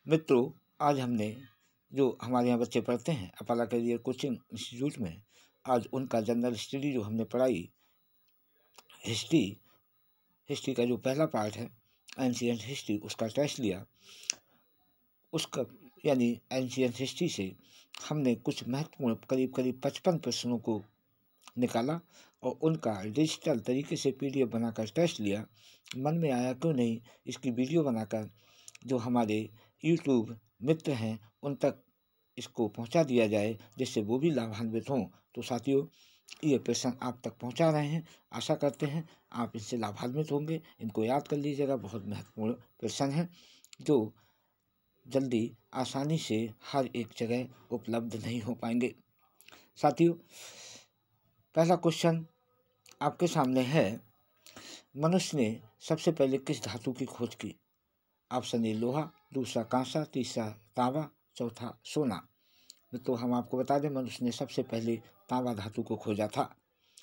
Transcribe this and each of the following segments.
मित्रों, आज हमने जो हमारे यहाँ बच्चे पढ़ते हैं अपाला कैरियर कोचिंग इंस्टीट्यूट में, आज उनका जनरल स्टडी जो हमने पढ़ाई, हिस्ट्री हिस्ट्री का जो पहला पार्ट है एंशियंट हिस्ट्री, उसका टेस्ट लिया। उसका यानी एंशियंट हिस्ट्री से हमने कुछ महत्वपूर्ण करीब करीब 55 प्रश्नों को निकाला और उनका डिजिटल तरीके से PDF बनाकर टेस्ट लिया। मन में आया क्यों नहीं इसकी वीडियो बनाकर जो हमारे YouTube मित्र हैं उन तक इसको पहुंचा दिया जाए, जिससे वो भी लाभान्वित हों। तो साथियों, ये प्रश्न आप तक पहुंचा रहे हैं, आशा करते हैं आप इससे लाभान्वित होंगे। इनको याद कर लीजिएगा, बहुत महत्वपूर्ण प्रश्न है जो जल्दी आसानी से हर एक जगह उपलब्ध नहीं हो पाएंगे। साथियों, पहला क्वेश्चन आपके सामने है, मनुष्य ने सबसे पहले किस धातु की खोज की? ऑप्शन ए लोहा, दूसरा कांसा, तीसरा तांबा, चौथा सोना। तो हम आपको बता दें, मनुष्य ने सबसे पहले तांबा धातु को खोजा था,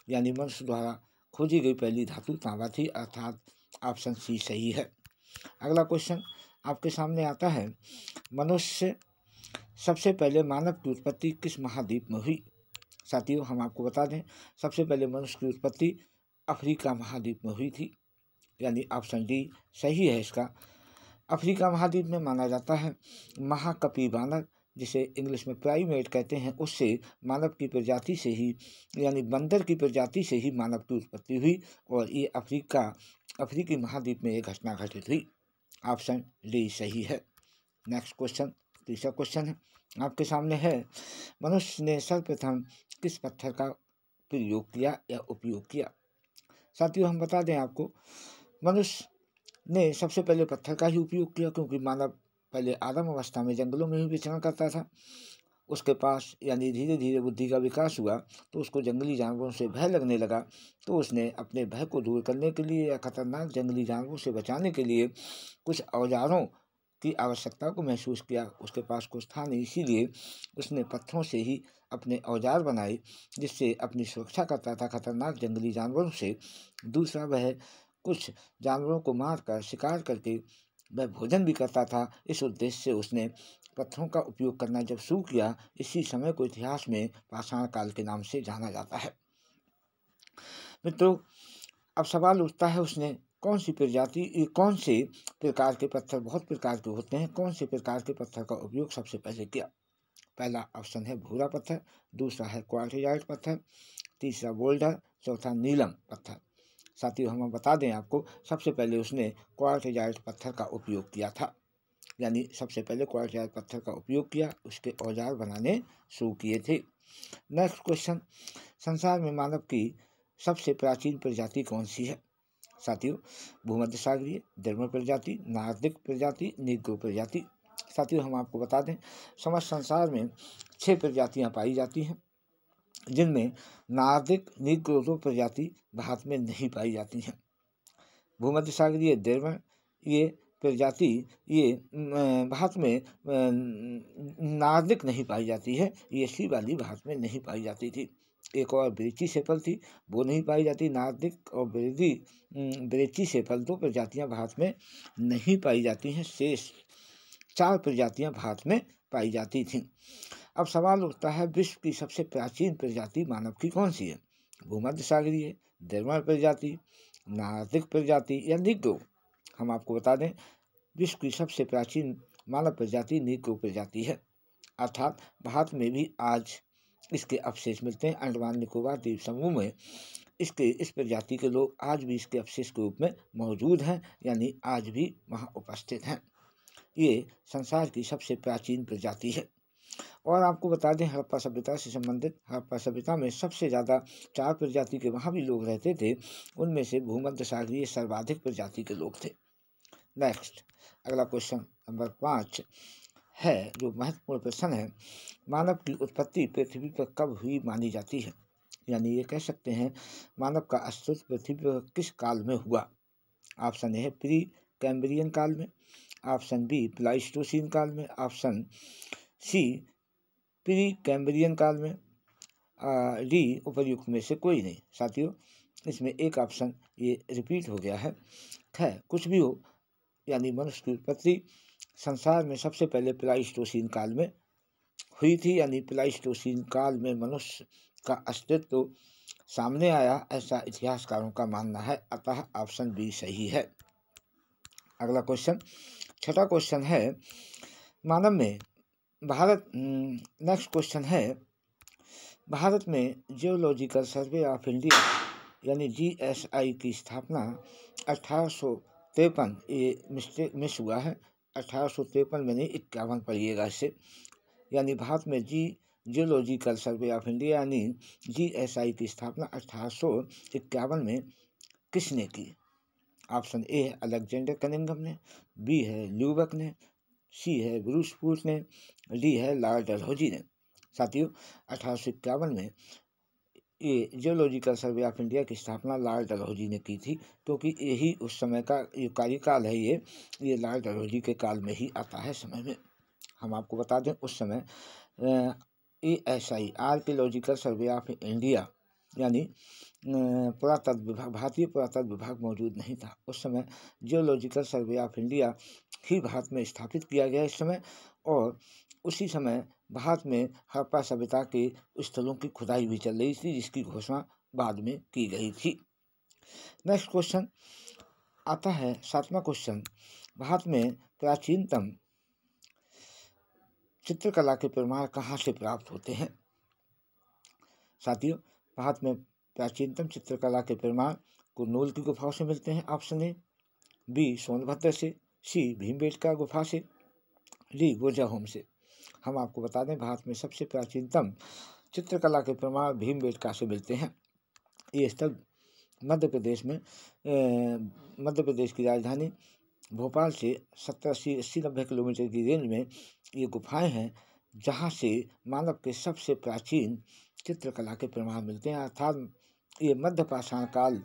यानी मनुष्य द्वारा खोजी गई पहली धातु तांबा थी, अर्थात ऑप्शन सी सही है। अगला क्वेश्चन आपके सामने आता है, मनुष्य सबसे पहले मानव की उत्पत्ति किस महाद्वीप में हुई? साथियों, हम आपको बता दें, सबसे पहले मनुष्य की उत्पत्ति अफ्रीका महाद्वीप में हुई थी, यानी ऑप्शन डी सही है इसका। अफ्रीका महाद्वीप में माना जाता है महाकपि बानर, जिसे इंग्लिश में प्राइमेट कहते हैं, उससे मानव की प्रजाति से ही, यानी बंदर की प्रजाति से ही मानव की उत्पत्ति हुई और ये अफ्रीकी महाद्वीप में ये घटना घटित हुई। ऑप्शन डी सही है। नेक्स्ट क्वेश्चन, तीसरा क्वेश्चन है आपके सामने है, मनुष्य ने सर्वप्रथम किस पत्थर का प्रयोग किया या उपयोग किया? साथियों, हम बता दें आपको, मनुष्य ने सबसे पहले पत्थर का ही उपयोग किया, क्योंकि मानव पहले आदम अवस्था में जंगलों में ही विचरण करता था। उसके पास यानी धीरे धीरे बुद्धि का विकास हुआ, तो उसको जंगली जानवरों से भय लगने लगा। तो उसने अपने भय को दूर करने के लिए या खतरनाक जंगली जानवरों से बचाने के लिए कुछ औजारों की आवश्यकता को महसूस किया। उसके पास कुछ था नहीं, इसीलिए उसने पत्थरों से ही अपने औजार बनाए, जिससे अपनी सुरक्षा करता था खतरनाक जंगली जानवरों से। दूसरा, वह कुछ जानवरों को मारकर शिकार करके वह भोजन भी करता था। इस उद्देश्य से उसने पत्थरों का उपयोग करना जब शुरू किया, इसी समय को इतिहास में पाषाण काल के नाम से जाना जाता है। मित्रों, अब सवाल उठता है, उसने कौन से प्रकार के पत्थर, बहुत प्रकार के होते हैं, कौन से प्रकार के पत्थर का उपयोग सबसे पहले किया? पहला ऑप्शन है भूरा पत्थर, दूसरा है क्वार्टजाइट पत्थर, तीसरा बोल्डर, चौथा नीलम पत्थर। साथियों, हम बता दें आपको, सबसे पहले उसने क्वार्टजाइट पत्थर का उपयोग किया था, यानी सबसे पहले क्वार्टजाइट पत्थर का उपयोग किया, उसके औजार बनाने शुरू किए थे। नेक्स्ट क्वेश्चन, संसार में मानव की सबसे प्राचीन प्रजाति कौन सी है? साथियों, भूमध्य सागरीय, जर्मन प्रजाति, नार्दिक प्रजाति, नीग्रो प्रजाति। साथियों, हम आपको बता दें, समस्त संसार में 6 प्रजातियां पाई जाती हैं, जिनमें नार्दिक, नीग्रो प्रजाति भारत में नहीं पाई जाती हैं। भूमध्य सागरीय, जर्मन, ये प्रजाति ये भारत में नार्दिक नहीं पाई जाती है, ये सी वाली भारत में नहीं पाई जाती थी। एक और ब्रेची सेफल थी, वो नहीं पाई जाती। नार्दिक और ब्रेची सेफल 2 प्रजातियां भारत में नहीं पाई जाती हैं, शेष 4 प्रजातियां भारत में पाई जाती थीं। अब सवाल उठता है, विश्व की सबसे प्राचीन प्रजाति मानव की कौन सी है? भूमध्य सागरीय, जर्मन प्रजाति, नार्दिक प्रजाति या नीग्रो? हम आपको बता दें, विश्व की सबसे प्राचीन मानव प्रजाति नीग्रो प्रजाति है, अर्थात भारत में भी आज इसके अवशेष मिलते हैं। अंडमान निकोबार द्वीप समूह में इस प्रजाति के लोग आज भी इसके अवशेष के रूप में मौजूद हैं, यानी आज भी वहाँ उपस्थित हैं। ये संसार की सबसे प्राचीन प्रजाति है। और आपको बता दें, हड़प्पा सभ्यता से संबंधित, हड़प्पा सभ्यता में सबसे ज़्यादा 4 प्रजाति के वहाँ भी लोग रहते थे, उनमें से भूमध्य सागरीय सर्वाधिक प्रजाति के लोग थे। नेक्स्ट, अगला क्वेश्चन नंबर 5 है, जो महत्वपूर्ण प्रश्न है, मानव की उत्पत्ति पृथ्वी पर कब हुई मानी जाती है? यानी ये कह सकते हैं, मानव का अस्तित्व पृथ्वी पर किस काल में हुआ? ऑप्शन ए है प्री कैम्ब्रियन काल में, ऑप्शन बी प्लाइस्टोसीन काल में, ऑप्शन सी प्री कैम्ब्रियन काल में, डी उपर्युक्त में से कोई नहीं। साथियों, इसमें एक ऑप्शन ये रिपीट हो गया है। खैर, कुछ भी हो, यानी मनुष्य की उत्पत्ति संसार में सबसे पहले प्लाइस्टोसीन काल में हुई थी, यानी प्लाइस्टोसीन काल में मनुष्य का अस्तित्व सामने आया, ऐसा इतिहासकारों का मानना है। अतः ऑप्शन बी सही है। अगला क्वेश्चन, छठा क्वेश्चन है मानव में नेक्स्ट क्वेश्चन है, भारत में जियोलॉजिकल सर्वे ऑफ इंडिया यानी GSI की स्थापना 1853, ये मिस्टेक मिस हुआ है, 1853 में नहीं 51 पढ़िएगा इसे, यानी भारत में जियोलॉजिकल सर्वे ऑफ इंडिया यानी GSI की स्थापना 1851 में किसने की? ऑप्शन ए है अलेक्जेंडर कनिंघम ने, बी है ल्यूबक ने, सी है ब्रूस फूट ने, डी है लॉर्ड डलहौजी ने। साथियों, 1851 में ये जियोलॉजिकल सर्वे ऑफ इंडिया की स्थापना लॉर्ड डलहौजी ने की थी, क्योंकि यही उस समय का ये कार्यकाल है, ये लॉर्ड डलहौजी के काल में ही आता है समय में। हम आपको बता दें उस समय ASI archaeological survey of India यानी पुरातत्व विभाग, भारतीय पुरातत्व विभाग मौजूद नहीं था उस समय। जियोलॉजिकल सर्वे ऑफ इंडिया ही भारत में स्थापित किया गया इस समय, और उसी समय भारत में हड़प्पा सभ्यता के स्थलों की खुदाई भी चल रही थी, जिसकी घोषणा बाद में की गई थी। नेक्स्ट क्वेश्चन आता है, सातवां क्वेश्चन, भारत में प्राचीनतम चित्रकला के प्रमाण कहाँ से प्राप्त होते हैं? साथियों, भारत में प्राचीनतम चित्रकला के प्रमाण कुरनूल की गुफाओं से मिलते हैं। ऑप्शन ए, बी सोनभद्र से, सी भीमबेटका गुफा से, डी बुरजाहोम से। हम आपको बता दें भारत में सबसे प्राचीनतम चित्रकला के प्रमाण भीमबेटका से मिलते हैं। ये स्थल मध्य प्रदेश में मध्य प्रदेश की राजधानी भोपाल से 70-80-90 किलोमीटर की रेंज में ये गुफाएं हैं, जहाँ से मानव के सबसे प्राचीन चित्रकला के प्रमाण मिलते हैं। अर्थात ये मध्य पाषाण काल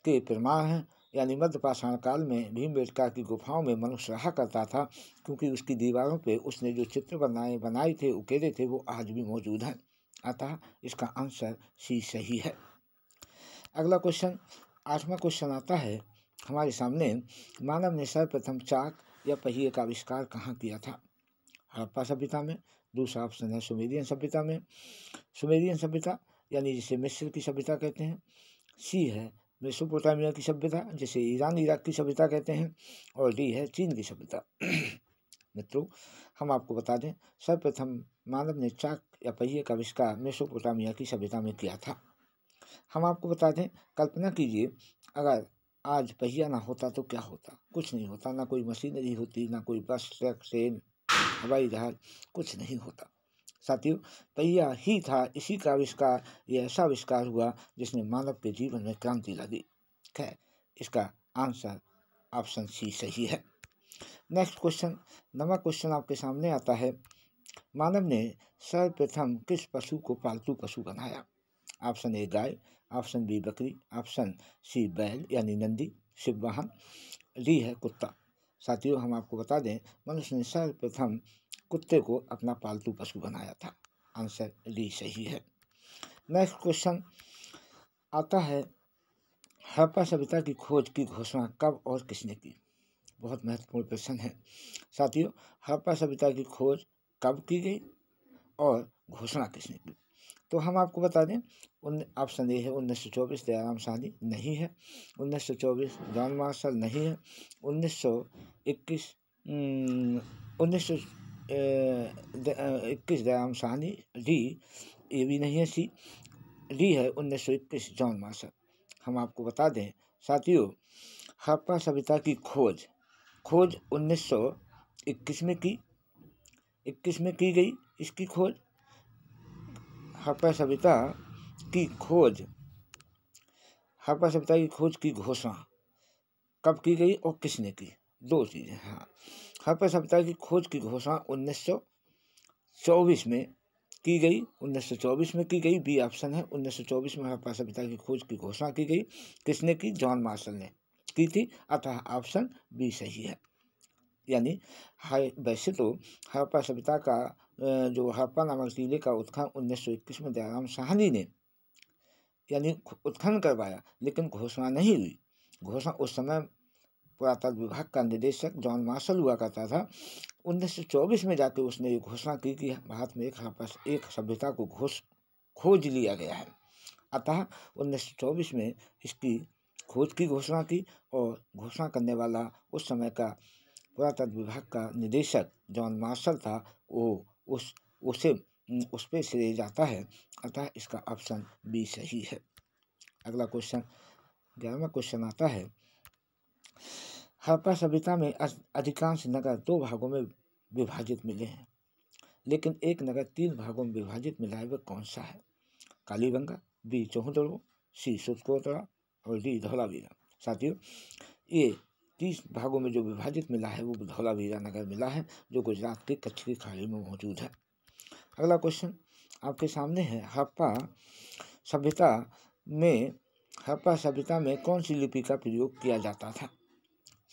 के प्रमाण हैं, यानी मध्य पाषाण काल में भीमबेटका की गुफाओं में मनुष्य रहा करता था, क्योंकि उसकी दीवारों पे उसने जो चित्र बनाए थे, उकेरे थे, वो आज भी मौजूद हैं। अतः इसका आंसर सी सही है। अगला क्वेश्चन, आठवां क्वेश्चन आता है हमारे सामने, मानव ने सर्वप्रथम चाक या पहिए का आविष्कार कहाँ किया था? हड़प्पा सभ्यता में, दूसरा ऑप्शन है सुमेरियन सभ्यता में, सुमेरियन सभ्यता यानी जिसे मिस्र की सभ्यता कहते हैं, सी है मेसोपोटामिया की सभ्यता जिसे ईरान इराक की सभ्यता कहते हैं, और डी है चीन की सभ्यता। मित्रों, हम आपको बता दें सर्वप्रथम मानव ने चाक या पहिए का आविष्कार मेसोपोटामिया की सभ्यता में किया था। हम आपको बता दें, कल्पना कीजिए अगर आज पहिया ना होता तो क्या होता? कुछ नहीं होता, ना कोई मशीनरी होती, ना कोई बस, ट्रक, ट्रेन, हवाई जहाज, कुछ नहीं होता। साथियों, पहिया ही था, इसी का आविष्कार, ये ऐसा आविष्कार हुआ जिसने मानव के जीवन में क्रांति ला दी। खैर, इसका आंसर ऑप्शन सी सही है। नेक्स्ट क्वेश्चन, नवा क्वेश्चन आपके सामने आता है, मानव ने सर्वप्रथम किस पशु को पालतू पशु बनाया? ऑप्शन ए गाय, ऑप्शन बी बकरी, ऑप्शन सी बैल यानी नंदी शिव वाहन, डी है कुत्ता। साथियों, हम आपको बता दें मनुष्य ने सर्वप्रथम कुत्ते को अपना पालतू पशु बनाया था। आंसर डी सही है। नेक्स्ट क्वेश्चन आता है, हड़प्पा सभ्यता की खोज की घोषणा कब और किसने की? बहुत महत्वपूर्ण प्रश्न है। साथियों, हड़प्पा सभ्यता की खोज कब की गई और घोषणा किसने की? तो हम आपको बता दें, ऑप्शन ए है 1924 दयाराम साहनी, नहीं है। 1924 जॉन मार्शल, नहीं है। 1921 दयाराम साहनी, डी ये भी नहीं है, सी डी है 1921 जॉन मार्शल। हम आपको बता दें साथियों, हड़प्पा सभ्यता की खोज 1921 में की गई। इसकी खोज हड़प्पा सभ्यता की खोज की घोषणा कब की गई और किसने की? दो चीज़ें। हाँ, हड़प्पा सभ्यता की खोज की घोषणा 1924 में की गई। 1924 में की गई, बी ऑप्शन है। 1924 में हड़प्पा सभ्यता की खोज की घोषणा की गई। किसने की? जॉन मार्शल ने की थी। अतः ऑप्शन बी सही है। यानी वैसे तो हड़प्पा सभ्यता का जो हड़प्पा नामक टीले का उत्खनन 1921 में दयाराम साहनी ने यानी उत्खनन करवाया, लेकिन घोषणा नहीं हुई। घोषणा उस समय पुरातत्व विभाग का निदेशक जॉन मार्शल हुआ करता था, 1924 में जाके उसने ये घोषणा की कि भारत में एक सभ्यता को खोज लिया गया है। अतः 1924 में इसकी खोज की घोषणा की, और घोषणा करने वाला उस समय का पुरातत्व विभाग का निदेशक जॉन मार्शल था। वो उस पे श्रेय जाता है। अतः इसका ऑप्शन बी सही है। अगला क्वेश्चन 11वां क्वेश्चन आता है, हड़प्पा सभ्यता में अधिकांश नगर 2 भागों में विभाजित मिले हैं, लेकिन एक नगर 3 भागों में विभाजित मिला है, वह कौन सा है? कालीबंगा, बी चौहदड़ो, सी सुरकोतरा और डी धौलावीरा। साथियों, ये 30 भागों में जो विभाजित मिला है वो धौलावीरा नगर मिला है, जो गुजरात के कच्छ की खाड़ी में मौजूद है। अगला क्वेश्चन आपके सामने है, हड़प्पा सभ्यता में कौन सी लिपि का प्रयोग किया जाता था?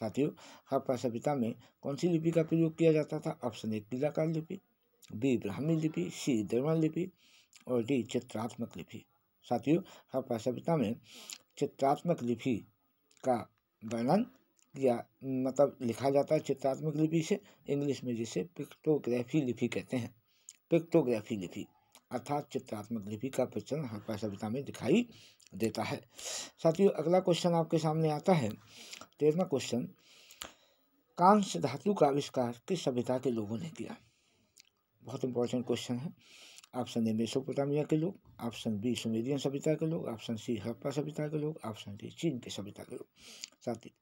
साथियों, हड़प्पा सभ्यता में कौन सी लिपि का प्रयोग किया जाता था? ऑप्शन ए कीलाकार लिपि, बी ब्राह्मी लिपि, सी देवनागरी लिपि और डी चित्रात्मक लिपि। साथियों, हड़प्पा सभ्यता में चित्रात्मक लिपि का वर्णन लिखा जाता है चित्रात्मक लिपि से, इंग्लिश में जिसे पिक्टोग्राफी लिपि कहते हैं। पिक्टोग्राफी लिपि अर्थात चित्रात्मक लिपि का प्रचलन हड़प्पा सभ्यता में दिखाई देता है। साथियों, अगला क्वेश्चन आपके सामने आता है, 13वां क्वेश्चन, कांस्य धातु का आविष्कार किस सभ्यता के लोगों ने किया? बहुत इंपॉर्टेंट क्वेश्चन है। ऑप्शन ए मेसोपोटामिया के लोग, ऑप्शन बी सुमेरियन सभ्यता के लोग, ऑप्शन सी हड़प्पा सभ्यता के लोग, ऑप्शन डी चीन के सभ्यता के लोग।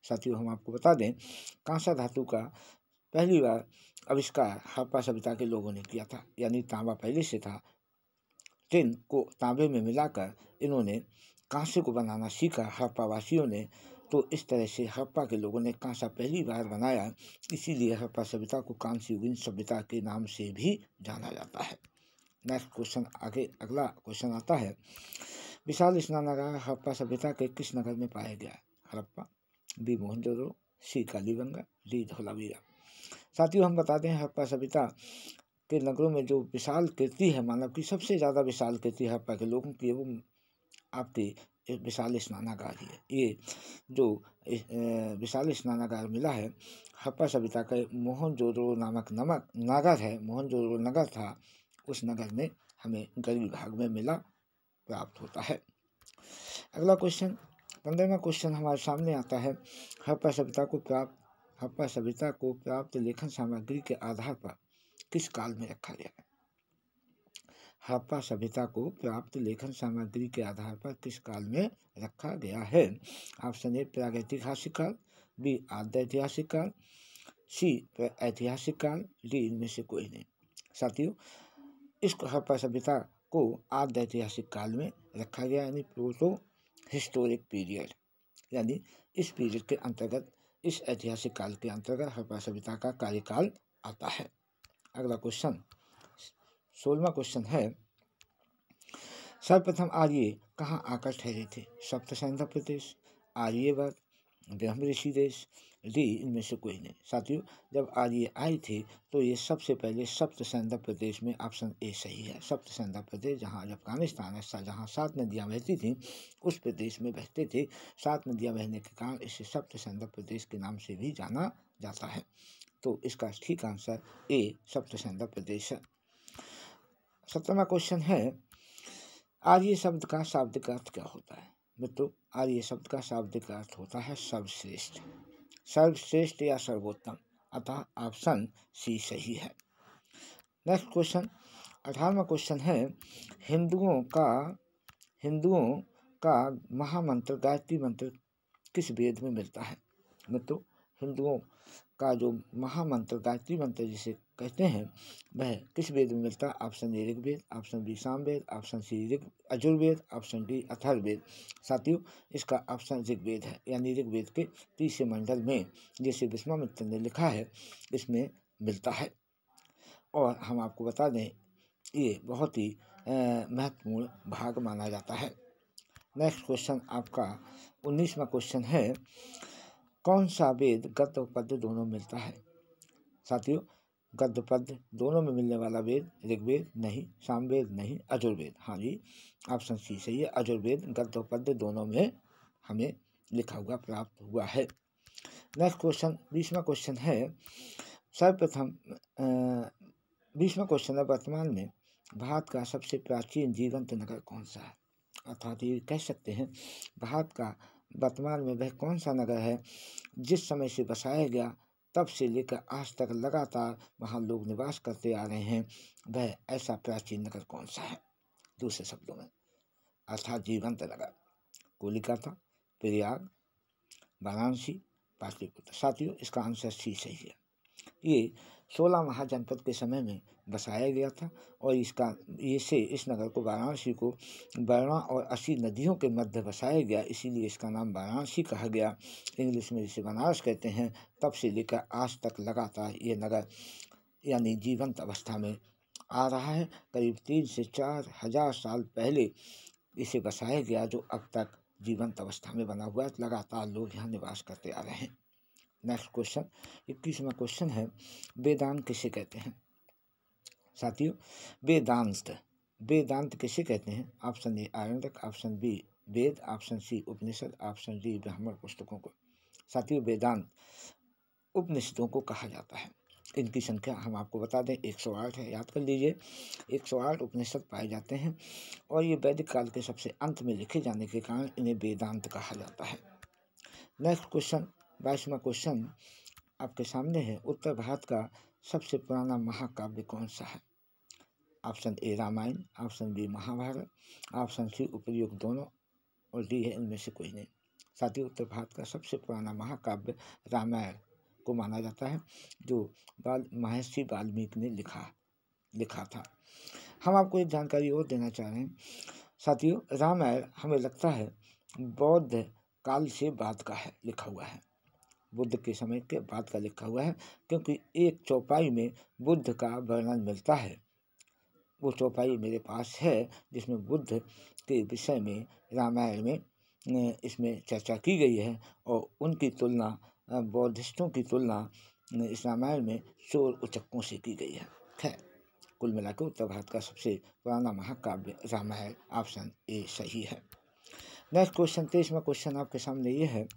साथियों, हम आपको बता दें, कांसा धातु का पहली बार आविष्कार हड़प्पा सभ्यता के लोगों ने किया था। यानी तांबा पहले से था, टिन को तांबे में मिलाकर इन्होंने कांसे को बनाना सीखा हड़प्पा वासियों ने। तो इस तरह से हड़प्पा के लोगों ने कांसा पहली बार बनाया, इसीलिए हड़प्पा सभ्यता को कांस्ययुगीन सभ्यता के नाम से भी जाना जाता है। नेक्स्ट क्वेश्चन अगला क्वेश्चन आता है, विशाल स्नानागार हड़प्पा सभ्यता के किस नगर में पाया गया? हड़प्पा, बी मोहनजोदड़ो, सी कालीबंगा, डी धौलावीरा। साथियों, हम बता दें, हड़प्पा सभ्यता के नगरों में जो विशाल कीर्ति है, मानव की सबसे ज़्यादा विशाल कीर्ति हड़प्पा के लोगों की, वो आपके विशाल स्नानागार ही है। ये जो विशाल स्नानागार मिला है हड़प्पा सभ्यता का, मोहनजोदड़ो नामक नगर है, मोहनजोदड़ो नगर था, उस नगर में हमें गढ़ विभाग में मिला प्राप्त होता है। अगला क्वेश्चन 15वां क्वेश्चन हमारे सामने आता है, हड़प्पा सभ्यता को प्राप्त लेखन सामग्री के आधार पर किस काल में रखा गया है? हड़प्पा सभ्यता को प्राप्त लेखन सामग्री के आधार पर किस काल में रखा गया है? ऑप्शन ए प्रागैतिहासिक काल, बी आद्य ऐतिहासिक काल, सी ऐतिहासिक काल, डी इनमें से कोई नहीं। साथियों, इस हड़प्पा सभ्यता को आद्य ऐतिहासिक काल में रखा गया, यानी प्रोटो हिस्टोरिक पीरियड, यानी इस पीरियड के अंतर्गत, इस ऐतिहासिक काल के अंतर्गत हड़प्पा सभ्यता का कार्यकाल आता है। अगला क्वेश्चन 16वां क्वेश्चन है, सर्वप्रथम आर्य कहाँ आकर ठहरे थे? सप्त सैंधव प्रदेश, आर्यवर्त, ब्रह्म ऋषि देश, डी इनमें से कोई नहीं। साथियों, जब आर्य आए थे तो ये सबसे पहले सप्त सैंधव प्रदेश में, ऑप्शन ए सही है। सप्त सैंधव प्रदेश, जहाँ आज अफगानिस्तान है, जहाँ 7 नदियाँ बहती थी, उस प्रदेश में बहते थे। 7 नदियाँ बहने के कारण इसे सप्त सैंधव प्रदेश के नाम से भी जाना जाता है। तो इसका ठीक आंसर ए सप्त सैंधव प्रदेश है। 17वां क्वेश्चन है, आर्य शब्द का शाब्दिक अर्थ क्या होता है? मित्रों, आर्य शब्द का शाब्दिक अर्थ होता है सर्वश्रेष्ठ, सर्वश्रेष्ठ या सर्वोत्तम। अतः ऑप्शन सी सही है। नेक्स्ट क्वेश्चन 18वां क्वेश्चन है, हिंदुओं का महामंत्र गायत्री मंत्र किस वेद में मिलता है? मित्रों, हिंदुओं का जो महामंत्र गायत्री मंत्र जिसे कहते हैं, वह किस वेद में मिलता है? Option A Rigveda, option B Samaveda, option C Yajurveda, option D Atharvaveda. साथियों, इसका ऑप्शन ऋग्वेद है, यानी ऋग्वेद के 30 मंडल में, जैसे विश्वामित्र ने लिखा है, इसमें मिलता है। और हम आपको बता दें, ये बहुत ही महत्वपूर्ण भाग माना जाता है। नेक्स्ट क्वेश्चन आपका 19वां क्वेश्चन है, कौन सा वेद गद्य और पद्य दोनों मिलता है? साथियों, गद्य पद्य दोनों में मिलने वाला वेद ऋग्वेद नहीं, सामवेद नहीं, यजुर्वेद। हाँ जी, ऑप्शन सी सही है, यजुर्वेद गद्य और पद्य दोनों में हमें लिखा हुआ प्राप्त हुआ है। नेक्स्ट क्वेश्चन 20वां क्वेश्चन है, सर्वप्रथम 20वां क्वेश्चन है, वर्तमान में भारत का सबसे प्राचीन जीवंत नगर कौन सा है। अर्थात ये कह सकते हैं भारत का वर्तमान में वह कौन सा नगर है जिस समय से बसाया गया तब से लेकर आज तक लगातार वहाँ लोग निवास करते आ रहे हैं, वह ऐसा प्राचीन नगर कौन सा है। दूसरे शब्दों में अर्थात जीवंत नगर कोलिकाता, प्रयाग, वाराणसी, पाटलिपुत्र। साथियों इसका आंसर सी सही है। ये 16 महाजनपद के समय में बसाया गया था और इस नगर को वाराणसी को वर्णा और असी नदियों के मध्य बसाया गया, इसीलिए इसका नाम वाराणसी कहा गया। इंग्लिश में इसे बनारस कहते हैं। तब से लेकर आज तक लगातार ये नगर यानी जीवंत अवस्था में आ रहा है। करीब 3 से 4 हजार साल पहले इसे बसाया गया, जो अब तक जीवंत अवस्था में बना हुआ है। लगातार लोग यहाँ निवास करते आ रहे हैं। नेक्स्ट क्वेश्चन 21वां क्वेश्चन है, वेदांत किसे कहते हैं। साथियों वेदांत किसे कहते हैं। ऑप्शन ए आरण्यक, ऑप्शन बी वेद, ऑप्शन सी उपनिषद, ऑप्शन डी ब्राह्मण पुस्तकों को। साथियों वेदांत उपनिषदों को कहा जाता है। इनकी संख्या हम आपको बता दें 108 है, याद कर लीजिए। 108 उपनिषद पाए जाते हैं और ये वैदिक काल के सबसे अंत में लिखे जाने के कारण इन्हें वेदांत कहा जाता है। नेक्स्ट क्वेश्चन 22वां क्वेश्चन आपके सामने है, उत्तर भारत का सबसे पुराना महाकाव्य कौन सा है। Option A Ramayana, option B Mahabharata, option C उपर्युक्त दोनों और डी है इनमें से कोई नहीं। साथियों उत्तर भारत का सबसे पुराना महाकाव्य रामायण को माना जाता है, जो महर्षि वाल्मीकि ने लिखा था। हम आपको एक जानकारी और देना चाह रहे हैं। साथियों रामायण हमें लगता है बौद्ध काल से बाद का है, लिखा हुआ है, बुद्ध के समय के बाद का लिखा हुआ है, क्योंकि एक चौपाई में बुद्ध का वर्णन मिलता है। वो चौपाई मेरे पास है जिसमें बुद्ध के विषय में रामायण में इसमें चर्चा की गई है और उनकी तुलना बौद्धिस्टों की तुलना इस रामायण में चोर उचक्कों से की गई है। खैर कुल मिलाकर उत्तर भारत का सबसे पुराना महाकाव्य रामायण, ऑप्शन ए सही है। नेक्स्ट क्वेश्चन 23वां क्वेश्चन आपके सामने ये है,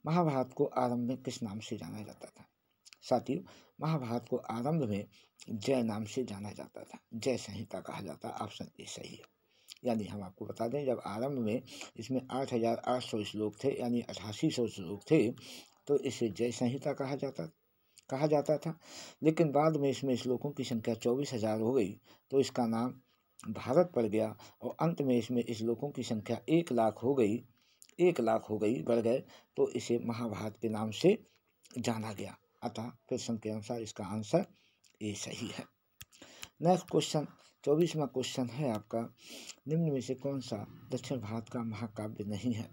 महाभारत को आरंभ में किस नाम से जाना जाता था। साथियों महाभारत को आरंभ में जय नाम से जाना जाता था, जय संहिता कहा जाता, ऑप्शन ए सही है। यानी हम आपको बता दें जब आरंभ में इसमें 8800 श्लोक थे यानी 8800 श्लोक थे, तो इसे जय संहिता कहा जाता था। लेकिन बाद में इसमें श्लोकों की संख्या 24,000 हो गई तो इसका नाम भारत पड़ गया और अंत में इसमें श्लोकों की संख्या 1 लाख हो गई बढ़ गए, तो इसे महाभारत के नाम से जाना गया। अतः प्रश्न के अनुसार इसका आंसर ए सही है। नेक्स्ट क्वेश्चन 24वां क्वेश्चन है आपका, निम्न में से कौन सा दक्षिण भारत का महाकाव्य नहीं है।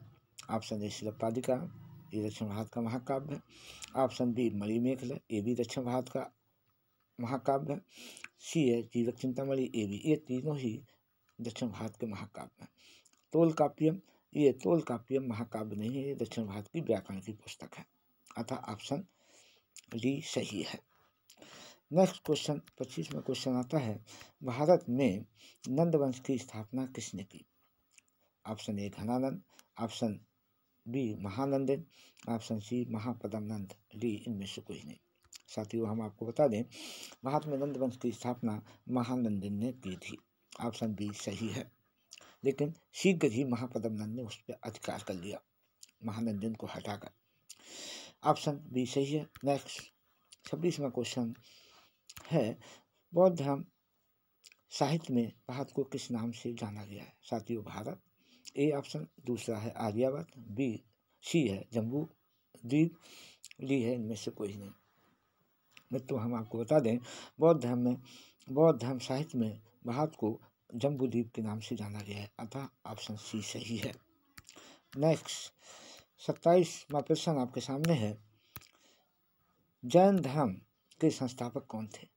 ऑप्शन ए शिलप्पादिका, ये दक्षिण भारत का महाकाव्य है। ऑप्शन बी मणिमेखला, ये भी दक्षिण भारत का महाकाव्य है। सी है जीवक चिंतामणि, ये भी, ये तीनों ही दक्षिण भारत के महाकाव्य हैं। तोलकाप्यम, ये तोलकाप्यम महाकाव्य नहीं है, ये दक्षिण भारत की व्याकरण की पुस्तक है। अतः ऑप्शन डी सही है। नेक्स्ट क्वेश्चन 25वां क्वेश्चन आता है, भारत में नंद वंश की स्थापना किसने की। Option A Ghanananda, option B Mahanandan, option C Mahapadma Nanda, D इनमें से कोई नहीं। साथियों हम आपको बता दें भारत में नंद वंश की स्थापना महानंदन ने की थी, ऑप्शन बी सही है। लेकिन शीघ्र ही महापदम नंद ने उस पर अधिकार कर लिया महानंदन को हटाकर, ऑप्शन बी सही है। नेक्स्ट 26वां क्वेश्चन है, बौद्ध धर्म साहित्य में भारत को किस नाम से जाना गया है। साथियों भारत ए ऑप्शन, दूसरा है आर्यावर्त, बी सी है जम्बू द्वीप, डी है इनमें से कोई नहीं। मित्रों हम आपको बता दें बौद्ध धर्म साहित्य में भारत को जम्बू द्वीप के नाम से जाना गया है, अतः ऑप्शन सी सही है। नेक्स्ट 27वां प्रश्न आपके सामने है, जैन धर्म के संस्थापक कौन थे।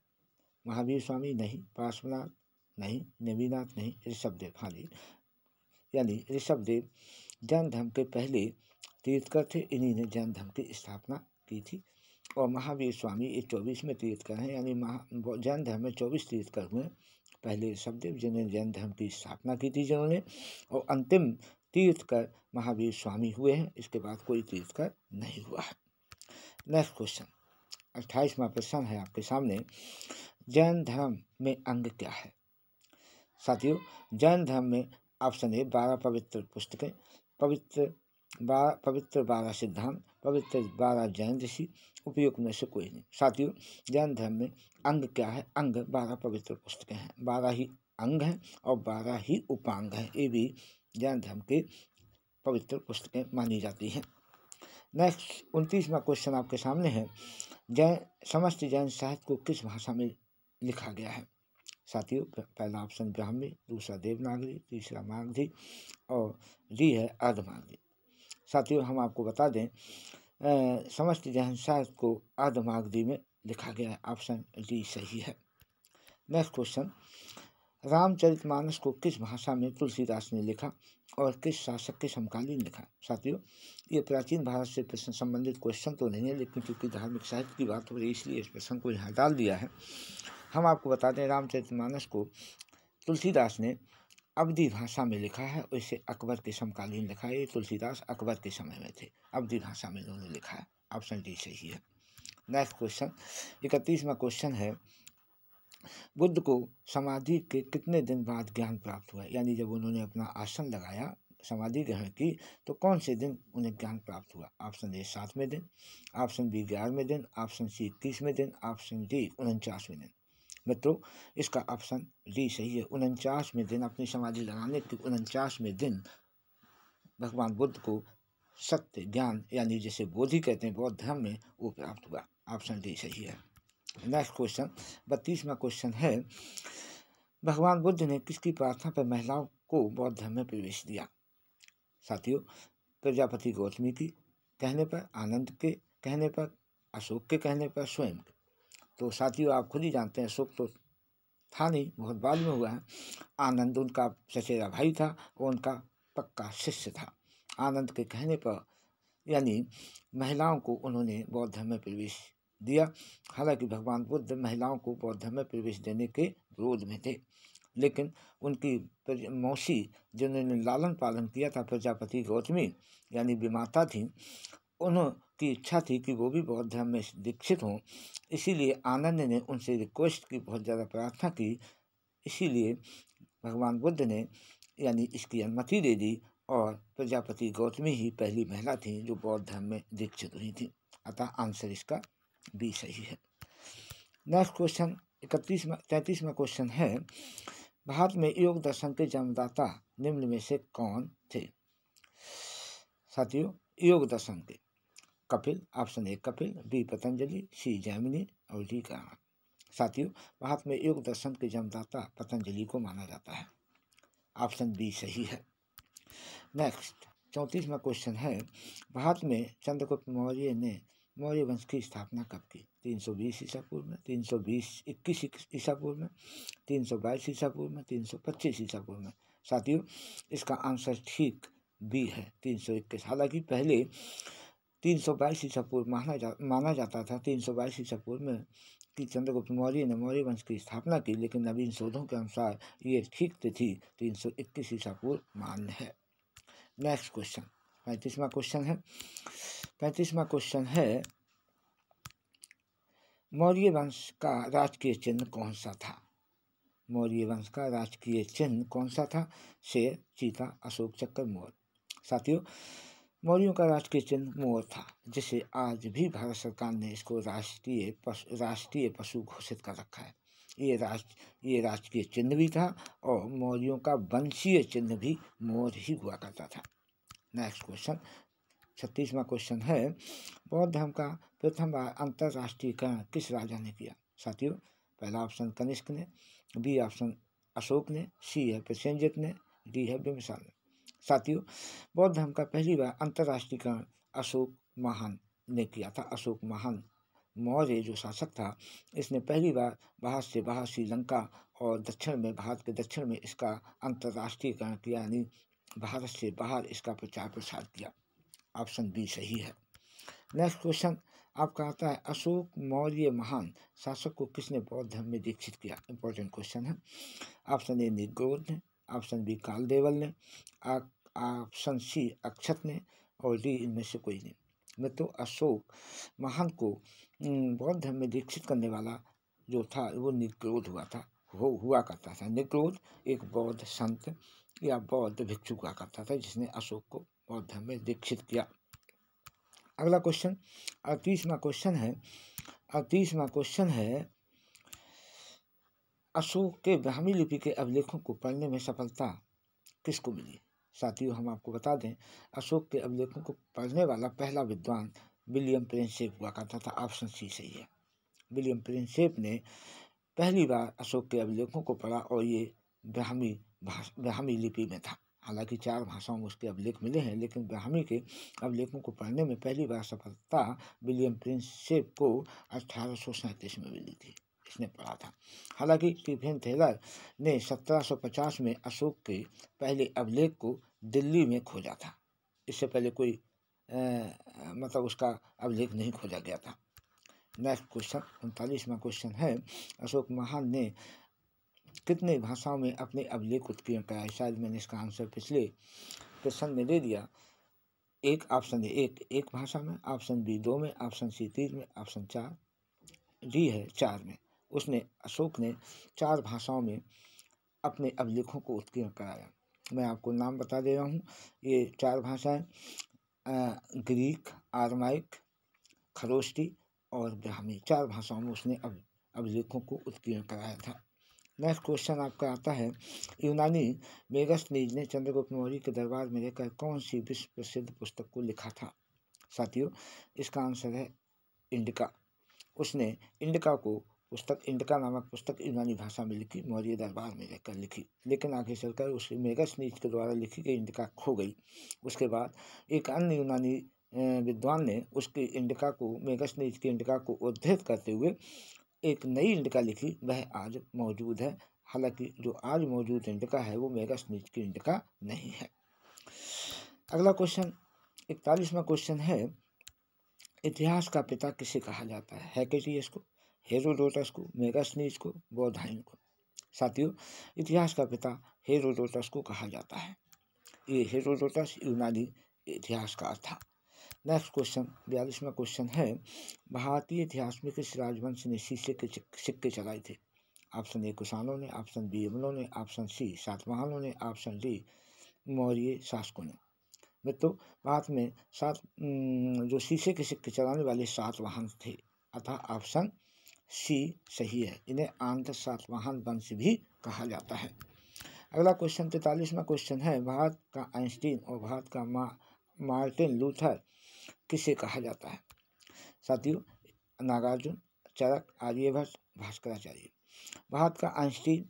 महावीर स्वामी नहीं, पार्श्वनाथ नहीं, नेमिनाथ नहीं, ऋषभदेव। हाँ जी, यानी ऋषभदेव जैन धर्म के पहले तीर्थकर थे, इन्हीं ने जैन धर्म की स्थापना की थी। और महावीर स्वामी ये 24वें तीर्थकर हैं, यानी जैन धर्म में 24 तीर्थकर हुए। पहले ऋषभदेव जिन्होंने जैन धर्म की स्थापना की थी जिन्होंने, और अंतिम तीर्थकर महावीर स्वामी हुए हैं। इसके बाद कोई तीर्थकर नहीं हुआ है। नेक्स्ट क्वेश्चन 28वां प्रश्न है आपके सामने, जैन धर्म में अंग क्या है। साथियों, जैन धर्म में ऑप्शन ए 12 पवित्र पुस्तकें, पवित्र 12 सिद्धांत, पवित्र 12 जैन ऋषि, उपयुक्त में से कोई नहीं। साथियों, जैन धर्म में अंग क्या है। अंग 12 पवित्र पुस्तकें हैं, 12 ही अंग हैं और 12 ही उपांग हैं। ये भी जैन धर्म की पवित्र पुस्तकें मानी जाती हैं। नेक्स्ट 29वां क्वेश्चन आपके सामने है, समस्त जैन साहित्य को किस भाषा में लिखा गया है। साथियों, पहला ऑप्शन ब्राह्मी, दूसरा देवनागरी, तीसरा मागधी और डी है अर्धमागधी। साथियों, हम आपको बता दें समस्त जैन साहित्य को अर्धमागधी में लिखा गया है। ऑप्शन डी सही है। नेक्स्ट क्वेश्चन, रामचरितमानस को किस भाषा में तुलसीदास ने लिखा और किस शासक के समकालीन लिखा। साथियों, ये प्राचीन भारत से प्रश्न संबंधित क्वेश्चन तो नहीं है, लेकिन चूंकि धार्मिक साहित्य की बात हो रही है इसलिए इस प्रश्न को यहाँ डाल दिया है। हम आपको बता दें, रामचरितमानस को तुलसीदास ने अवधी भाषा में लिखा है और इसे अकबर के समकालीन लिखा है। ये तुलसीदास अकबर के समय में थे, अवधी भाषा में इन्होंने लिखा है। ऑप्शन डी सही है। नेक्स्ट क्वेश्चन 31वां क्वेश्चन है, बुद्ध को समाधि के कितने दिन बाद ज्ञान प्राप्त हुआ। यानी जब उन्होंने अपना आसन लगाया, समाधि ग्रहण की, तो कौन से दिन उन्हें ज्ञान प्राप्त हुआ। ऑप्शन ए 7वें दिन, ऑप्शन बी 11वें दिन, ऑप्शन सी 21वें दिन, ऑप्शन डी 49वें दिन। मित्रों, इसका ऑप्शन डी सही है। 49वें दिन, अपनी समाधि लगाने के 49वें दिन भगवान बुद्ध को सत्य ज्ञान यानी जिसे बोधि कहते हैं बौद्ध धर्म में, वो प्राप्त हुआ। ऑप्शन डी सही है। नेक्स्ट क्वेश्चन 32वां क्वेश्चन है, भगवान बुद्ध ने किसकी प्रार्थना पर महिलाओं को बौद्ध धर्म में प्रवेश दिया। साथियों, प्रजापति गौतमी की कहने पर, आनंद के कहने पर, अशोक के कहने पर, स्वयं के। तो साथियों, आप खुद ही जानते हैं, अशोक तो था नहीं, बहुत बाद में हुआ है। आनंद उनका चचेरा भाई था और उनका पक्का शिष्य था। आनंद के कहने पर यानी महिलाओं को उन्होंने बौद्ध धर्म में प्रवेश दिया। हालांकि भगवान बुद्ध महिलाओं को बौद्ध धर्म में प्रवेश देने के विरोध में थे, लेकिन उनकी मौसी जिन्होंने लालन पालन किया था, प्रजापति गौतमी यानी विमाता थी, उनकी इच्छा थी कि वो भी बौद्ध धर्म में दीक्षित हों। इसीलिए आनंद ने उनसे रिक्वेस्ट की, बहुत ज़्यादा प्रार्थना की। इसीलिए भगवान बुद्ध ने यानी इसकी अनुमति दे दी और प्रजापति गौतमी ही पहली महिला थी जो बौद्ध धर्म में दीक्षित हुई थी। अतः आंसर इसका बी सही है। नेक्स्ट क्वेश्चन 33वां क्वेश्चन है, भारत में योग दर्शन के जन्मदाता निम्न में से कौन थे। साथियों, योग दर्शन के Kapil, option A Kapil, B Patanjali, C Jaimini और डी कारणा। साथियों, भारत में योग दर्शन के जन्मदाता पतंजलि को माना जाता है। ऑप्शन बी सही है। नेक्स्ट 34वां क्वेश्चन है, भारत में चंद्रगुप्त मौर्य ने मौर्य वंश की स्थापना कब की। 320 ईसा पूर्व में, 321 ईसा पूर्व में, 322 ईसा पूर्व में, 325 ईसा पूर्व में। साथियों, इसका आंसर ठीक बी है, 321। हालांकि पहले 322 ईसा पूर्व माना जाता था, 322 ईसा पूर्व में कि चंद्रगुप्त मौर्य ने मौर्य वंश की स्थापना की, लेकिन नवीन शोधों के अनुसार ये ठीक तिथि 321 ईसा पूर्व मान्य है। नेक्स्ट क्वेश्चन 35वां क्वेश्चन है। 35वां क्वेश्चन है, मौर्य वंश का राजकीय चिन्ह कौन सा था। मौर्य वंश का राजकीय चिन्ह कौन सा था। शेर, चीता, अशोक चक्र, मोर। साथियों, मौर्यों का राजकीय चिन्ह मोर था, जिसे आज भी भारत सरकार ने इसको राष्ट्रीय पशु घोषित कर रखा है। ये राजकीय चिन्ह भी था और मौर्यों का वंशीय चिन्ह भी मोर ही हुआ करता था। नेक्स्ट क्वेश्चन 36वां क्वेश्चन है, बौद्ध धर्म का प्रथम बार अंतर्राष्ट्रीयकरण किस राजा ने किया। साथियों, पहला ऑप्शन कनिष्क ने, बी ऑप्शन अशोक ने, सी है प्रसेनजित ने, डी है बिम्बिसार ने। साथियों, बौद्ध धर्म का पहली बार अंतर्राष्ट्रीयकरण अशोक महान ने किया था। अशोक महान मौर्य जो शासक था, इसने पहली बार बाहर से बाहर श्रीलंका और दक्षिण में, भारत के दक्षिण में इसका अंतर्राष्ट्रीयकरण किया, यानी भारत से बाहर इसका प्रचार प्रसार किया। ऑप्शन बी सही है। नेक्स्ट क्वेश्चन आपका आता है, अशोक मौर्य महान शासक को किसने बौद्ध धर्म में दीक्षित किया। इंपॉर्टेंट क्वेश्चन है। ऑप्शन ए निग्रोध ने, ऑप्शन बी कालदेवल ने, ऑप्शन सी अक्षत ने और डी इनमें से कोई नहीं। मित्रों, अशोक महान को बौद्ध धर्म में दीक्षित करने वाला जो था वो निग्रोध हुआ करता था। निग्रोध एक बौद्ध संत या बौद्ध भिक्षु हुआ करता था जिसने अशोक को बौद्ध धर्म में दीक्षित किया। अगला क्वेश्चन 38वां क्वेश्चन है अशोक के ब्राह्मी लिपि के अभिलेखों को पढ़ने में सफलता किसको मिली। साथियों, हम आपको बता दें, अशोक के अभिलेखों को पढ़ने वाला पहला विद्वान विलियम प्रिंसेप हुआ करता था। ऑप्शन सी सही है। विलियम प्रिंसेप ने पहली बार अशोक के अभिलेखों को पढ़ा और ये ब्राह्मी लिपि में था। हालांकि 4 भाषाओं में उसके अभिलेख मिले हैं, लेकिन ब्राह्मी के अभिलेखों को पढ़ने में पहली बार सफलता विलियम प्रिंसेप को 1837 में मिली थी। इसने पढ़ा था। हालांकि स्टीफन थेलर ने 1750 में अशोक के पहले अभिलेख को दिल्ली में खोजा था। इससे पहले कोई मतलब उसका अभिलेख नहीं खोजा गया था। नेक्स्ट क्वेश्चन 39वां क्वेश्चन है अशोक महान ने कितने भाषाओं में अपने अभिलेख उत्कीर्ण कराए। शायद मैंने इसका आंसर पिछले क्वेश्चन में दे दिया। ऑप्शन ए एक भाषा में, ऑप्शन बी 2 में, ऑप्शन सी 3 में, ऑप्शन डी है 4 में। अशोक ने 4 भाषाओं में अपने अभिलेखों को उत्कीर्ण कराया। मैं आपको नाम बता दे रहा हूँ। ये 4 भाषाएं ग्रीक, आरमाइक, खरोष्टी और ब्राह्मी, 4 भाषाओं में उसने अभिलेखों को उत्कीर्ण कराया था। नेक्स्ट क्वेश्चन आपका आता है यूनानी मेगास्थनीज ने चंद्रगुप्त मौर्य के दरबार में रहकर कौन सी विश्व प्रसिद्ध पुस्तक को लिखा था। साथियों, इसका आंसर है इंडिका। उसने इंडिका नामक पुस्तक यूनानी भाषा में लिखी, मौर्य दरबार में रहकर लिखी, लेकिन आगे चलकर उस मेगास्थनीज के द्वारा लिखी गई इंडिका खो गई। उसके बाद एक अन्य यूनानी विद्वान ने उसकी इंडिका को, मेगास्थनीज की इंडिका को उद्धृत करते हुए एक नई इंडिका लिखी, वह आज मौजूद है। हालांकि जो आज मौजूद इंडिका है वो मेगास्थनीज की इंडिका नहीं है। अगला क्वेश्चन 41वां क्वेश्चन है इतिहास का पिता किसे कहा जाता है। हेकेटियस को, हेरोडोटस को, मेगास्थनीज को, बौधाइन को। साथियों, इतिहास का पिता हेरोडोटस को कहा जाता है। ये हेरोडोटस यूनानी इतिहासकार था। नेक्स्ट क्वेश्चन 42वां क्वेश्चन है भारतीय इतिहास में किस राजवंश ने शीशे के सिक्के चलाए थे। ऑप्शन ए कुषाणों ने, ऑप्शन बी यवनों ने, ऑप्शन सी सातवाहनों ने, ऑप्शन डी मौर्य शासकों ने। मित्रों, भारत में जो शीशे के सिक्के चलाने वाले सातवाहन थे, अतः ऑप्शन सी सही है। इन्हें आंध्र सातवाहन वंश भी कहा जाता है। अगला क्वेश्चन 43वां क्वेश्चन है भारत का आइंस्टीन और भारत का मार्टिन लूथर किसे कहा जाता है। साथियों, नागार्जुन, चरक, आर्यभट्ट, भास्कराचार्य। भारत का आइंस्टीन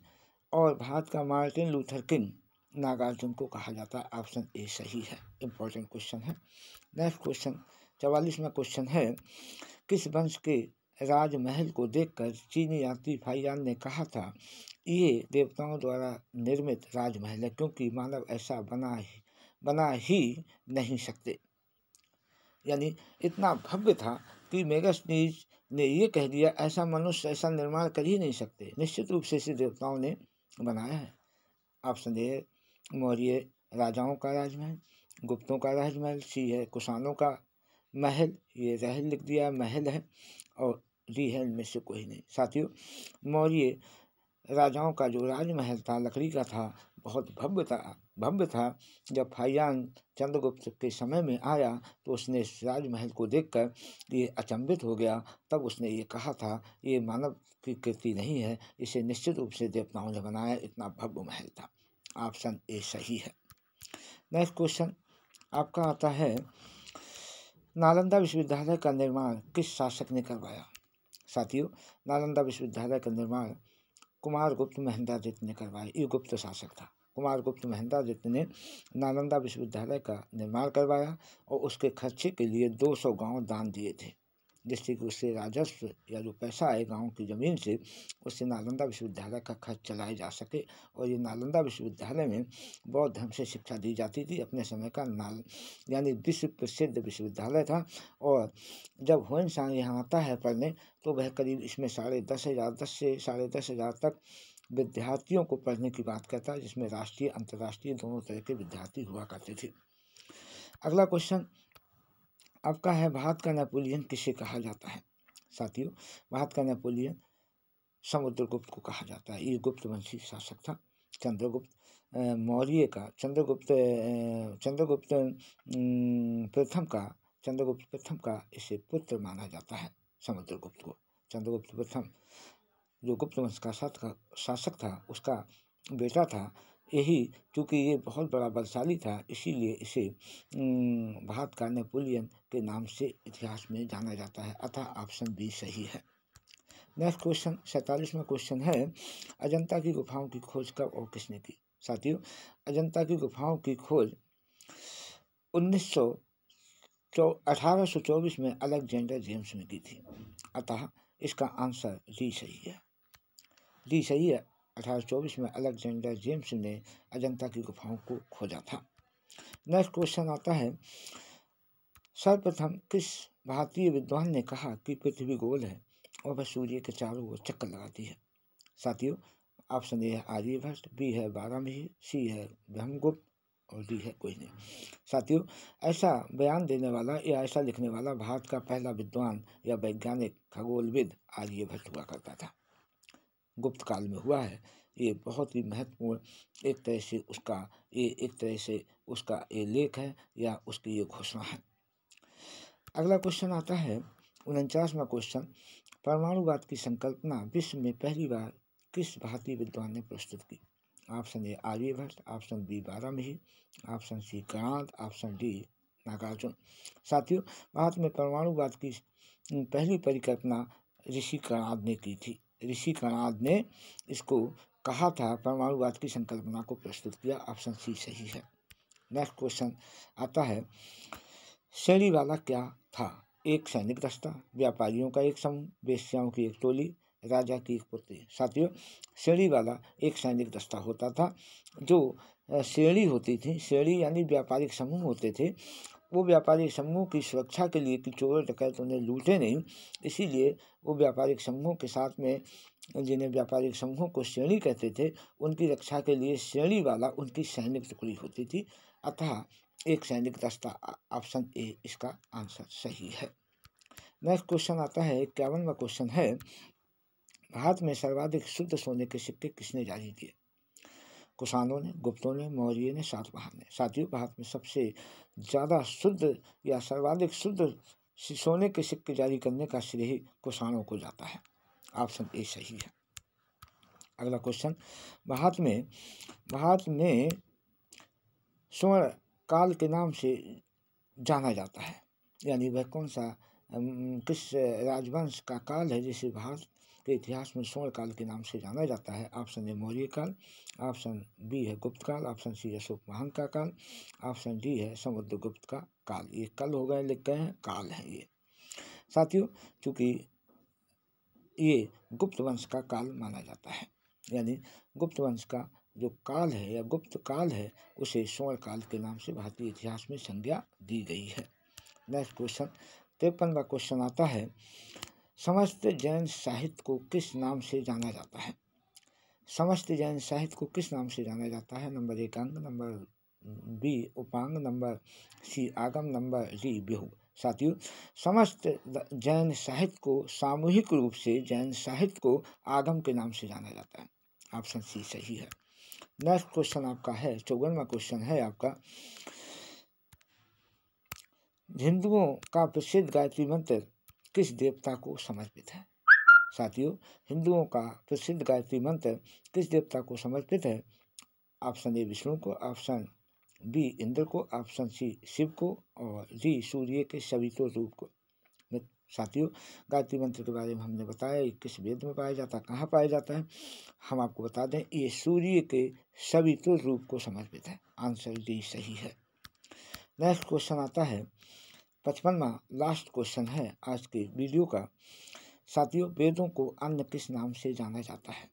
और भारत का मार्टिन लूथर किंग नागार्जुन को कहा जाता है। ऑप्शन ए सही है। इंपॉर्टेंट क्वेश्चन है। नेक्स्ट क्वेश्चन 44वां क्वेश्चन है किस वंश के राजमहल को देखकर चीनी यात्री फाइयान ने कहा था ये देवताओं द्वारा निर्मित राजमहल है, क्योंकि मानव ऐसा बना ही नहीं सकते। यानी इतना भव्य था कि मेगास्थनीज ने ये कह दिया ऐसा मनुष्य ऐसा निर्माण कर ही नहीं सकते, निश्चित रूप से इसे देवताओं ने बनाया है। ऑप्शन ए मौर्य राजाओं का राजमहल, गुप्तों का राजमहल, सी है कुषाणों का महल, ये रहल लिख दिया महल है, और डी है इनमें से कोई नहीं। साथियों, मौर्य राजाओं का जो राजमहल था लकड़ी का था, बहुत भव्य था। जब फाइयान चंद्रगुप्त के समय में आया तो उसने इस राजमहल को देखकर ये अचंभित हो गया। तब उसने ये कहा था ये मानव की कृति नहीं है, इसे निश्चित रूप से देवताओं ने बनाया, इतना भव्य महल था। ऑप्शन ए सही है। नेक्स्ट क्वेश्चन आपका आता है नालंदा विश्वविद्यालय का निर्माण किस शासक ने करवाया। साथियों, नालंदा विश्वविद्यालय का निर्माण कुमारगुप्त महेंद्रादित्य ने करवाया। ये गुप्त शासक था। कुमारगुप्त महेंद्रादित्य ने नालंदा विश्वविद्यालय का निर्माण करवाया और उसके खर्चे के लिए 200 गांव दान दिए थे, जिससे कि उससे राजस्व या जो पैसा आए गांव की ज़मीन से, उससे नालंदा विश्वविद्यालय का खर्च चलाया जा सके। और ये नालंदा विश्वविद्यालय में बौद्ध धर्म से शिक्षा दी जाती थी। अपने समय का यानी विश्व प्रसिद्ध विश्वविद्यालय था। और जब ह्वेनसांग यहाँ आता है पढ़ने तो वह करीब इसमें 10,500 से 10,500 तक विद्यार्थियों को पढ़ने की बात करता है, जिसमें राष्ट्रीय अंतर्राष्ट्रीय दोनों तरह के विद्यार्थी हुआ करते थे। अगला क्वेश्चन आपका है भारत का नेपोलियन किसे कहा जाता है। साथियों, भारत का नेपोलियन समुद्रगुप्त को कहा जाता है। ये गुप्त वंशी शासक था। चंद्रगुप्त मौर्य का चंद्रगुप्त प्रथम का इसे पुत्र माना जाता है। समुद्रगुप्त को चंद्रगुप्त प्रथम जो गुप्त वंश का शासक था उसका बेटा था। यही चूँकि ये बहुत बड़ा बलशाली था, इसीलिए इसे भारत का नेपोलियन के नाम से इतिहास में जाना जाता है। अतः ऑप्शन बी सही है। नेक्स्ट क्वेश्चन 47वां क्वेश्चन है, अजंता की गुफाओं की खोज कब और किसने की? साथियों, अजंता की गुफाओं की खोज 1824 में अलेक्जेंडर जेम्स ने की थी। अतः इसका आंसर डी सही है। डी सही है। 1824 में अलेक्जेंडर जेम्स ने अजंता की गुफाओं को खोजा था। नेक्स्ट क्वेश्चन आता है, सर्वप्रथम किस भारतीय विद्वान ने कहा कि पृथ्वी गोल है और वह सूर्य के चारों ओर चक्कर लगाती है? साथियों, ऑप्शन ए है आर्यभट्ट, बी है बारामीहि, सी है ब्रह्मगुप्त और डी है कोई नहीं। साथियों, ऐसा बयान देने वाला या ऐसा लिखने वाला भारत का पहला विद्वान या वैज्ञानिक खगोलविद आर्यभट्ट हुआ करता था। गुप्त काल में हुआ है। ये बहुत ही महत्वपूर्ण एक तरह से उसका ये लेख है या उसकी ये घोषणा है। अगला क्वेश्चन आता है 49वां क्वेश्चन, परमाणुवाद की संकल्पना विश्व में पहली बार किस भारतीय विद्वान ने प्रस्तुत की? Option A Aryabhata, option B बारामीहि, option C Kanad, option D Nagarjuna. साथियों, भारत में परमाणुवाद की पहली परिकल्पना ऋषि कणाद ने की थी। ऋषि कणाद ने इसको कहा था, परमाणुवाद की संकल्पना को प्रस्तुत किया। ऑप्शन सी सही है। नेक्स्ट क्वेश्चन आता है, श्रेणी वाला क्या था? एक सैनिक दस्ता, व्यापारियों का एक समूह, वेश्याओं की एक टोली, राजा की एक पुत्री। साथियों, श्रेणी वाला एक सैनिक दस्ता होता था। जो श्रेणी होती थी, श्रेणी यानी व्यापारिक समूह होते थे, वो व्यापारिक समूह की सुरक्षा के लिए कि चोर डकैत उन्हें लूटे नहीं, इसीलिए वो व्यापारिक समूहों के साथ में, जिन्हें व्यापारिक समूहों को श्रेणी कहते थे, उनकी रक्षा के लिए श्रेणी वाला उनकी सैनिक टुकड़ी होती थी। अतः एक सैनिक दस्ता, ऑप्शन ए इसका आंसर सही है। नेक्स्ट क्वेश्चन आता है 51वां क्वेश्चन है, भारत में सर्वाधिक शुद्ध सोने के सिक्के किसने जारी किए? कुषाणों ने, गुप्तों ने, मौर्य ने, सातवाहन ने। साथियों, भारत में सबसे ज़्यादा शुद्ध या सर्वाधिक शुद्ध सोने के सिक्के जारी करने का श्रेय कुषाणों को जाता है। ऑप्शन ए सही है। अगला क्वेश्चन, भारत में स्वर्ण काल के नाम से जाना जाता है, यानी वह कौन सा किस राजवंश का काल है जिसे भारत के इतिहास में स्वर्ण काल के नाम से जाना जाता है? ऑप्शन ए मौर्य काल, ऑप्शन बी है गुप्त काल, ऑप्शन सी अशोक महान का काल, ऑप्शन डी है समुद्रगुप्त का काल। ये कल हो गए, लिख गए हैं, काल है ये। साथियों, चूँकि ये गुप्त वंश का काल माना जाता है, यानी गुप्त वंश का जो काल है या गुप्त काल है, उसे स्वर्ण काल के नाम से भारतीय इतिहास में संज्ञा दी गई है। नेक्स्ट क्वेश्चन 53वां क्वेश्चन आता है, समस्त जैन साहित्य को किस नाम से जाना जाता है? समस्त जैन साहित्य को किस नाम से जाना जाता है? नंबर 1 अंग, नंबर बी उपांग, नंबर सी आगम, नंबर डी व्यूह। साथियों, समस्त जैन साहित्य को सामूहिक रूप से जैन साहित्य को आगम के नाम से जाना जाता है। ऑप्शन सी सही है। नेक्स्ट क्वेश्चन आपका है 54वां क्वेश्चन है आपका, हिंदुओं का प्रसिद्ध गायत्री मंत्र किस देवता को समर्पित है? साथियों, हिंदुओं का प्रसिद्ध गायत्री मंत्र किस देवता को समर्पित है? ऑप्शन ए विष्णु को, ऑप्शन बी इंद्र को, ऑप्शन सी शिव को और डी सूर्य के सवितो रूप को। साथियों, गायत्री मंत्र के बारे में हमने बताया, ये किस वेद में पाया जाता है, कहाँ पाया जाता है? हम आपको बता दें, ये सूर्य के सवितो रूप को समर्पित है। आंसर डी सही है। नेक्स्ट क्वेश्चन आता है 55वां लास्ट क्वेश्चन है आज के वीडियो का। साथियों, वेदों को अन्य किस नाम से जाना जाता है?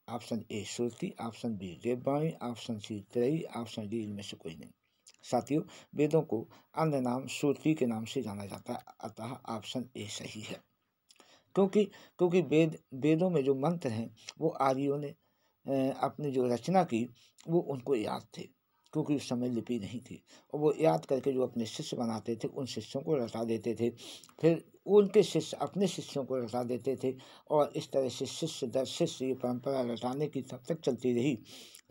ऑप्शन ए श्रुति, ऑप्शन बी देववाणी, ऑप्शन सी त्रयी, ऑप्शन डी इनमें से कोई नहीं। साथियों, वेदों को अन्य नाम श्रुति के नाम से जाना जाता है। अतः ऑप्शन ए सही है। क्योंकि वेदों में जो मंत्र हैं वो आर्यों ने अपनी जो रचना की वो उनको याद थे, क्योंकि उस समय लिपि नहीं थी, और वो याद करके जो अपने शिष्य बनाते थे उन शिष्यों को रटा देते थे। फिर उनके शिष्य अपने शिष्यों को रटा देते थे और इस तरह से शिष्य दर शिष्य ये परंपरा रटाने की तब तक चलती रही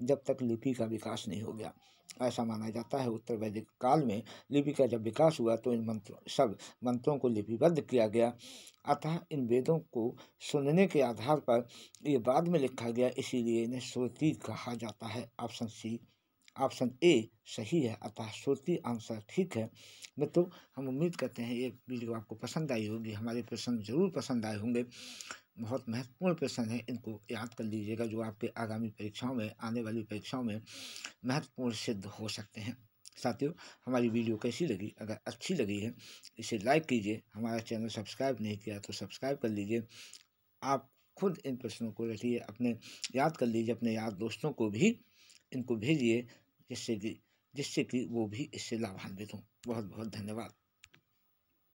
जब तक लिपि का विकास नहीं हो गया। ऐसा माना जाता है उत्तर वैदिक काल में लिपि का जब विकास हुआ तो इन सब मंत्रों को लिपिबद्ध किया गया। अतः इन वेदों को सुनने के आधार पर ये बाद में लिखा गया, इसीलिए इन्हें श्रुति कहा जाता है। ऑप्शन ए सही है, अतः श्रुति आंसर ठीक है। मित्रों, हम उम्मीद करते हैं ये वीडियो आपको पसंद आई होगी। हमारे प्रश्न जरूर पसंद आए होंगे। बहुत महत्वपूर्ण प्रश्न है, इनको याद कर लीजिएगा, जो आपके आगामी परीक्षाओं में, आने वाली परीक्षाओं में महत्वपूर्ण सिद्ध हो सकते हैं। साथियों, हमारी वीडियो कैसी लगी? अगर अच्छी लगी है इसे लाइक कीजिए। हमारा चैनल सब्सक्राइब नहीं किया तो सब्सक्राइब कर लीजिए। आप खुद इन प्रश्नों को रखिए, अपने याद कर लीजिए, अपने यार दोस्तों को भी इनको भेजिए, जिससे कि वो भी इससे लाभान्वित हों। बहुत बहुत धन्यवाद।